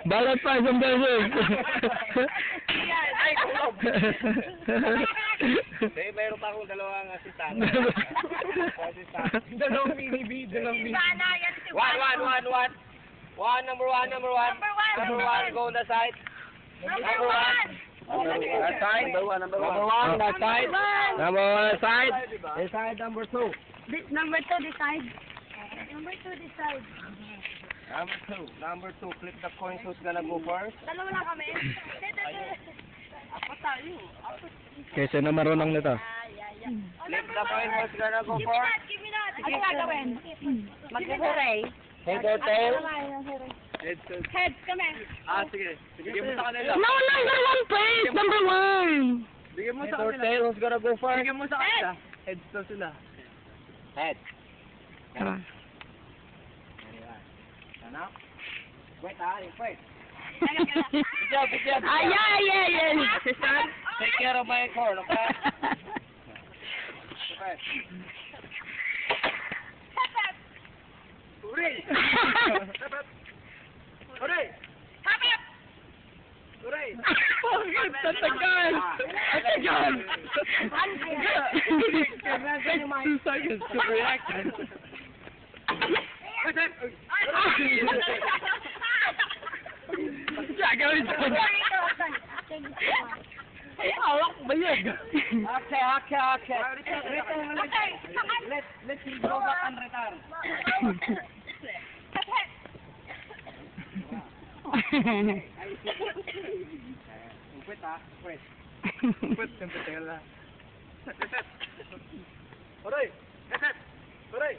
Balat pa, isang beses. Ay, kulog. Mayroon pa akong dalawang assistant. Dalawang mini-bee, dalawang mini-bee. Number one, go on the side. Number one. That side. Number one, that side. Number one, that side. Inside number two. Number 2, decide. Number two, flip the coin, who's gonna go first? Dalawa lang kami. Apat tayo. Okay, sino marunong nito? Flip the coin, who's gonna go first? Give me that. Ano gagawin? Mag-hooray. Head or tail? Heads kami. Sige. Bigyan mo sa kanila. No, number one, please! Number one! Bigyan mo sa kanila. Head or tail, who's gonna go first? Bigyan mo sa kanila. Heads to sila. Head. Ano? Wait, wait. Good job. Yeah. Assistant, take care of my corn, okay? Okay. Hooray! Hooray! Hooray! Tatagal! Tatagal! 2 seconds to react. Gagawin ko. Hawak ba yan? Okay. Let's go back and return. Wait. Hooray! Hooray!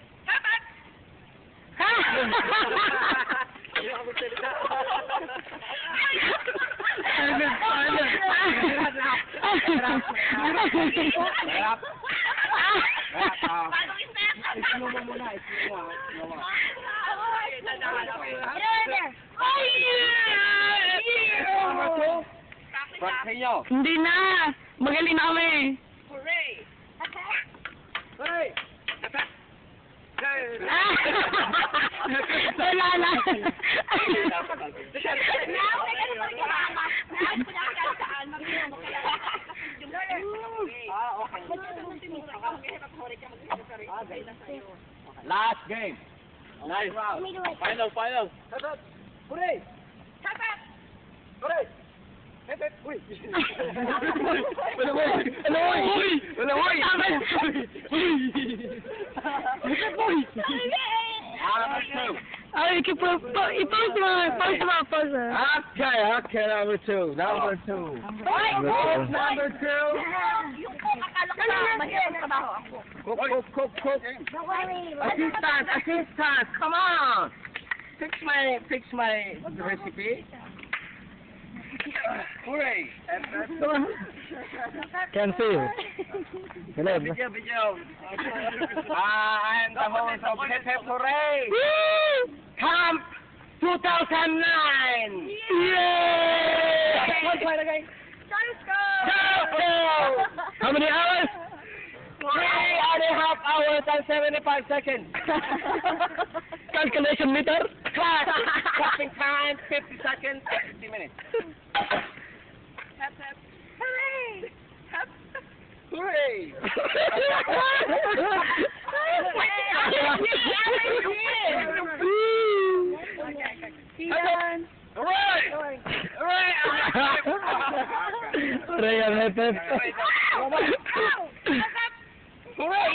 Hindi na! Magaling na kami! Hooray! Hooray! Wala na! Last game. Nice round. Final. Hooray! Hooray! Uy! Ay, i-post mo. Okay, number two. Number two. Cook. Assistant, come on. Fix my recipe. Hooray! Can see you. Hello. Video. I am the host of Hip Hip Hooray! Camp 2009! Yay! Let's go! How many hours? 3.5 hours and 75 seconds. Calculation meter? Clapping time 50 seconds, 50 minutes. Hooray! Hooray! Hooray! Hooray ang hepep. Hooray!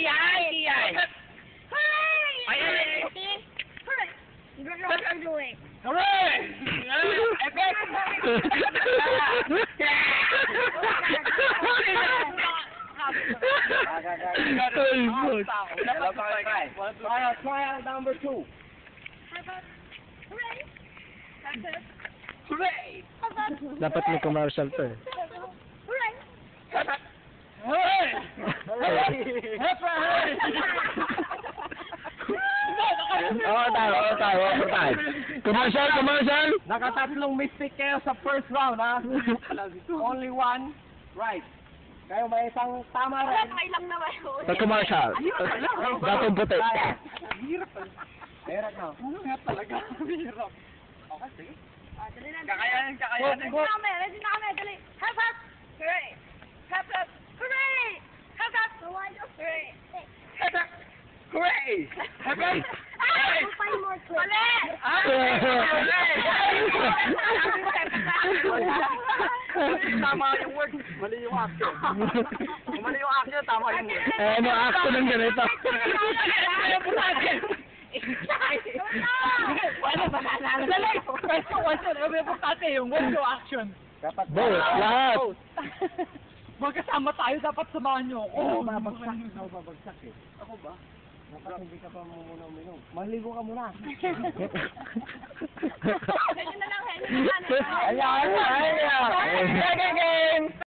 What are you doing? Hooray! Trial number 2. Hooray! Hooray! Dapat may commercial to eh. Hooray! Hooray! Tayo. Commercial. Nakatatlong mistake kayo sa first round, ha? Only one right. Kayo may isang tama rin. Kailang naman yun. Sa commercial. Datong puti. Meron na. Ano nga talaga? Hirap. Okay, sige. Dali na. Kakayanin. Ready na kami. Ready na kami. Dali. Hep, hep. Hooray. Hep, hep. Hooray. Hep, hep. Hooray. Hep, hep. Hooray! Hep, hep. Ah! Five more clips. Mali! Tama yung word. Mali yung action. Kung mali yung action, tama yung word. Ano, action ng ganito. Wala ba naalala? Dali! Question. Ano ba yung yung word o action? Dapat Both, lahat. Magkasama tayo, dapat samahan niyo ako. babagsak. Ikaw babagsak eh. Ako ba? Dapat hindi ka pa muna uminom. Maligo ka muna. Ganyan na lang. Ganyan na lang. Ayan, ayan. Second game!